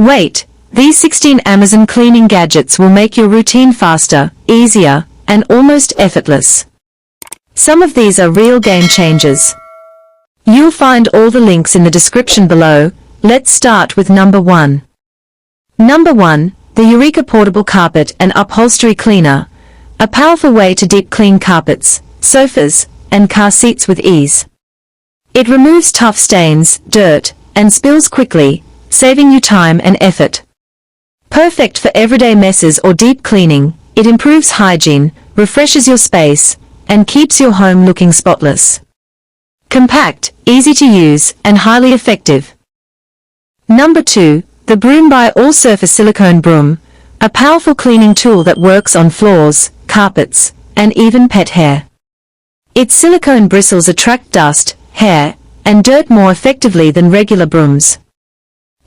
Wait, these 16 Amazon cleaning gadgets will make your routine faster, easier, and almost effortless. Some of these are real game changers. You'll find all the links in the description below. Let's start with number 1. Number 1, the EUREKA Portable Carpet and Upholstery Cleaner. A powerful way to deep clean carpets, sofas, and car seats with ease. It removes tough stains, dirt, and spills quickly, saving you time and effort. Perfect for everyday messes or deep cleaning, it improves hygiene, refreshes your space, and keeps your home looking spotless. Compact, easy to use, and highly effective. Number 2, the Broombi All-Surface Silicone Broom, a powerful cleaning tool that works on floors, carpets, and even pet hair. Its silicone bristles attract dust, hair, and dirt more effectively than regular brooms.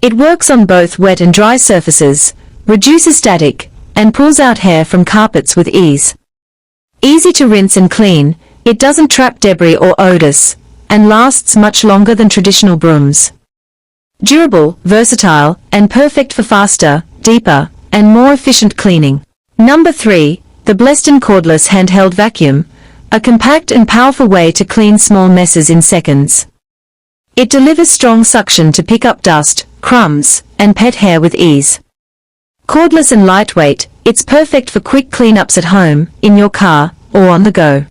It works on both wet and dry surfaces, reduces static, and pulls out hair from carpets with ease. Easy to rinse and clean, it doesn't trap debris or odors, and lasts much longer than traditional brooms. Durable, versatile, and perfect for faster, deeper, and more efficient cleaning. Number 3, the Blestan Cordless Handheld Vacuum, a compact and powerful way to clean small messes in seconds. It delivers strong suction to pick up dust, crumbs, and pet hair with ease. Cordless and lightweight, it's perfect for quick cleanups at home, in your car, or on the go.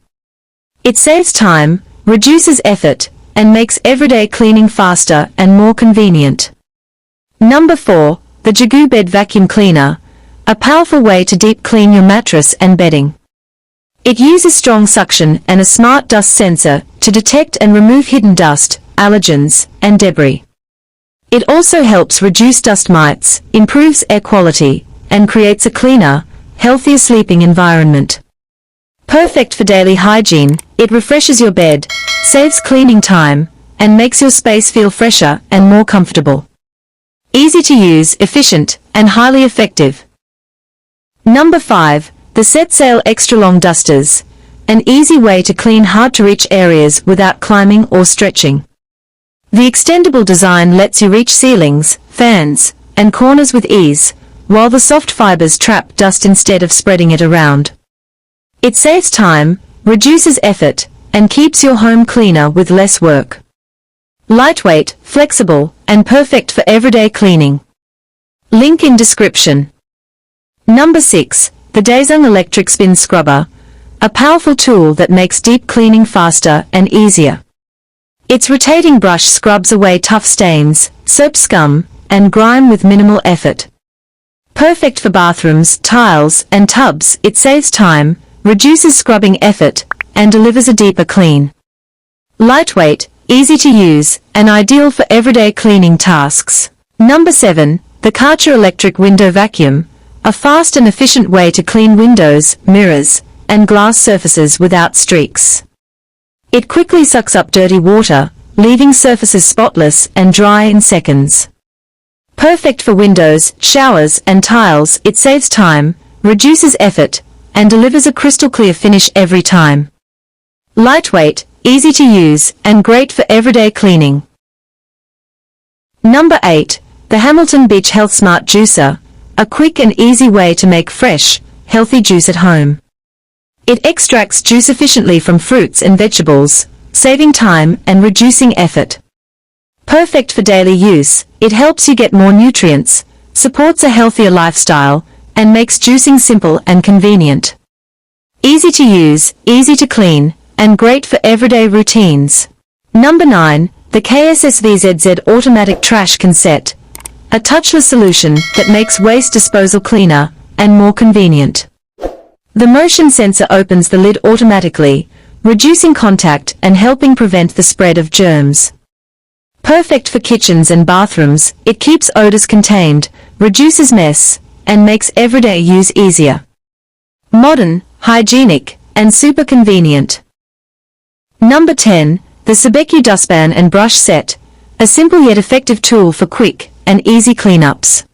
It saves time, reduces effort, and makes everyday cleaning faster and more convenient. Number 4, the JIGOO Bed Vacuum Cleaner, a powerful way to deep clean your mattress and bedding. It uses strong suction and a smart dust sensor to detect and remove hidden dust, allergens, and debris. It also helps reduce dust mites, improves air quality, and creates a cleaner, healthier sleeping environment. Perfect for daily hygiene, it refreshes your bed, saves cleaning time, and makes your space feel fresher and more comfortable. Easy to use, efficient, and highly effective. Number 5, the SetSail Extra Long Dusters, an easy way to clean hard-to-reach areas without climbing or stretching. The extendable design lets you reach ceilings, fans, and corners with ease, while the soft fibers trap dust instead of spreading it around. It saves time, reduces effort, and keeps your home cleaner with less work. Lightweight, flexible, and perfect for everyday cleaning. Link in description. Number 6, the DAESUNG Electric Spin Scrubber, a powerful tool that makes deep cleaning faster and easier. Its rotating brush scrubs away tough stains, soap scum, and grime with minimal effort. Perfect for bathrooms, tiles, and tubs, it saves time, reduces scrubbing effort, and delivers a deeper clean. Lightweight, easy to use, and ideal for everyday cleaning tasks. Number 7, the Kärcher Electric Window Vacuum, a fast and efficient way to clean windows, mirrors, and glass surfaces without streaks. It quickly sucks up dirty water, leaving surfaces spotless and dry in seconds. Perfect for windows, showers, and tiles, it saves time, reduces effort, and delivers a crystal clear finish every time. Lightweight, easy to use, and great for everyday cleaning. Number 8, the Hamilton Beach HealthSmart Juicer, a quick and easy way to make fresh, healthy juice at home. It extracts juice efficiently from fruits and vegetables, saving time and reducing effort. Perfect for daily use, it helps you get more nutrients, supports a healthier lifestyle, and makes juicing simple and convenient. Easy to use, easy to clean, and great for everyday routines. Number 9, the Kssvzz Automatic Trash Can Set, a touchless solution that makes waste disposal cleaner and more convenient. The motion sensor opens the lid automatically, reducing contact and helping prevent the spread of germs. Perfect for kitchens and bathrooms, it keeps odors contained, reduces mess, and makes everyday use easier. Modern, hygienic, and super convenient. Number 10, the SUBEKYU Dustpan and Brush Set, a simple yet effective tool for quick and easy cleanups.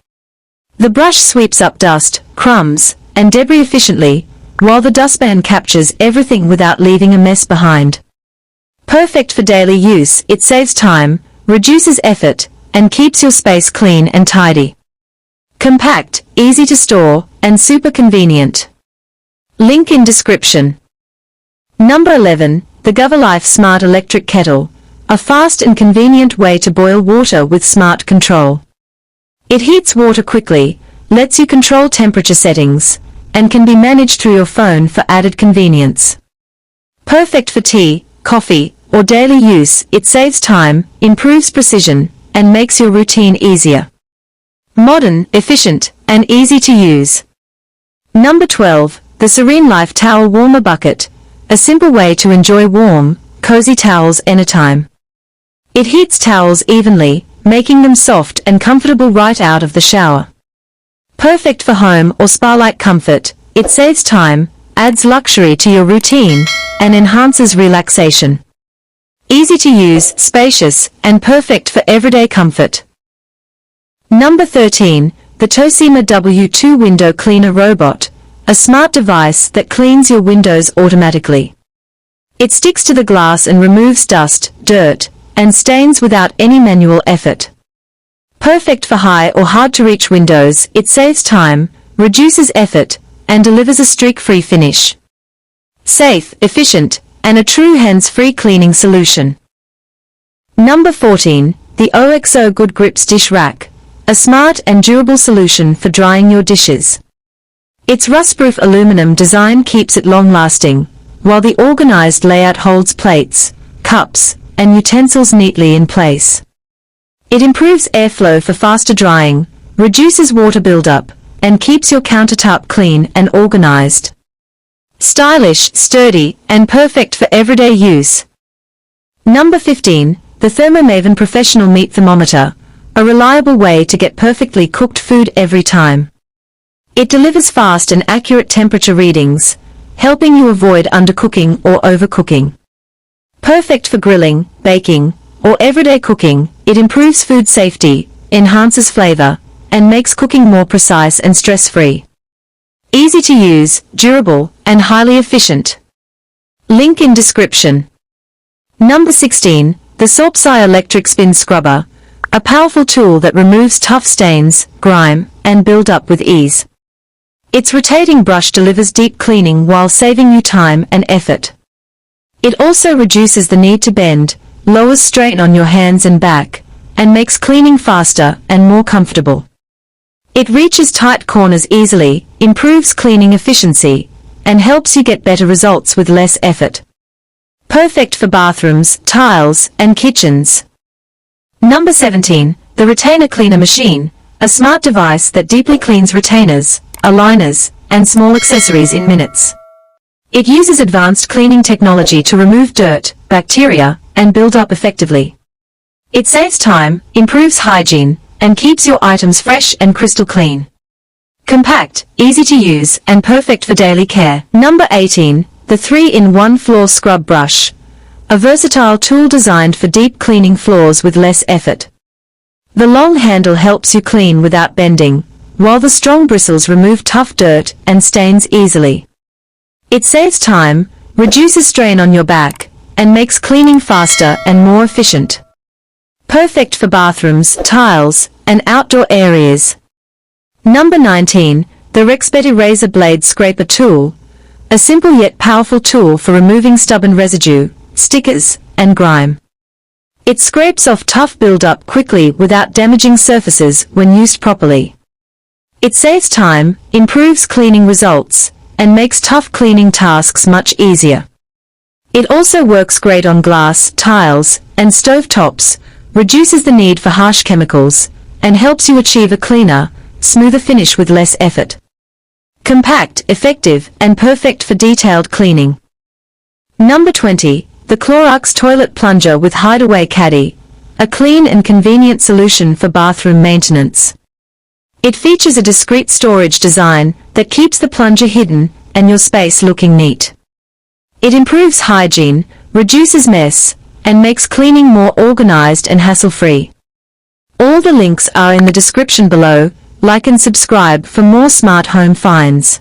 The brush sweeps up dust, crumbs, and debris efficiently, while the dustpan captures everything without leaving a mess behind. Perfect for daily use, it saves time, reduces effort, and keeps your space clean and tidy. Compact, easy to store, and super convenient. Link in description. Number 11, the GoveeLife Smart Electric Kettle, a fast and convenient way to boil water with smart control. It heats water quickly, lets you control temperature settings, and can be managed through your phone for added convenience. Perfect for tea, coffee, or daily use, it saves time, improves precision, and makes your routine easier. Modern, efficient, and easy to use. Number 12, the SereneLife Towel Warmer Bucket, a simple way to enjoy warm, cozy towels anytime. It heats towels evenly, making them soft and comfortable right out of the shower. Perfect for home or spa-like comfort, it saves time, adds luxury to your routine, and enhances relaxation. Easy to use, spacious, and perfect for everyday comfort. Number 13, the Tosima W2 Window Cleaner Robot, a smart device that cleans your windows automatically. It sticks to the glass and removes dust, dirt, and stains without any manual effort. Perfect for high or hard-to-reach windows, it saves time, reduces effort, and delivers a streak-free finish. Safe, efficient, and a true hands-free cleaning solution. Number 14, the OXO Good Grips Dish Rack, a smart and durable solution for drying your dishes. Its rustproof aluminum design keeps it long-lasting, while the organized layout holds plates, cups, and utensils neatly in place. It improves airflow for faster drying, reduces water buildup, and keeps your countertop clean and organized. Stylish, sturdy, and perfect for everyday use. Number 15, the ThermoMaven Professional Meat Thermometer, a reliable way to get perfectly cooked food every time. It delivers fast and accurate temperature readings, helping you avoid undercooking or overcooking. Perfect for grilling, baking, or everyday cooking, it improves food safety, enhances flavor, and makes cooking more precise and stress-free. Easy to use, durable, and highly efficient. Link in description. Number 16, the Sorpci Electric Spin Scrubber, a powerful tool that removes tough stains, grime, and build-up with ease. Its rotating brush delivers deep cleaning while saving you time and effort. It also reduces the need to bend, lowers strain on your hands and back, and makes cleaning faster and more comfortable. It reaches tight corners easily, improves cleaning efficiency, and helps you get better results with less effort. Perfect for bathrooms, tiles, and kitchens. Number 17, the Retainer Cleaner Machine, a smart device that deeply cleans retainers, aligners, and small accessories in minutes. It uses advanced cleaning technology to remove dirt, bacteria, and build up effectively. It saves time, improves hygiene, and keeps your items fresh and crystal clean. Compact, easy to use, and perfect for daily care. Number 18, the 3-in-1 Floor Scrub Brush, a versatile tool designed for deep cleaning floors with less effort. The long handle helps you clean without bending, while the strong bristles remove tough dirt and stains easily. It saves time, reduces strain on your back, and makes cleaning faster and more efficient. Perfect for bathrooms, tiles, and outdoor areas. Number 19, the REXBETI Razor Blade Scraper Tool, a simple yet powerful tool for removing stubborn residue, stickers, and grime. It scrapes off tough buildup quickly without damaging surfaces when used properly. It saves time, improves cleaning results, and makes tough cleaning tasks much easier. It also works great on glass, tiles, and stovetops, reduces the need for harsh chemicals, and helps you achieve a cleaner, smoother finish with less effort. Compact, effective, and perfect for detailed cleaning. Number 20, the Clorox Toilet Plunger with Hideaway Caddy, a clean and convenient solution for bathroom maintenance. It features a discreet storage design that keeps the plunger hidden and your space looking neat. It improves hygiene, reduces mess, and makes cleaning more organized and hassle-free. All the links are in the description below. Like and subscribe for more smart home finds.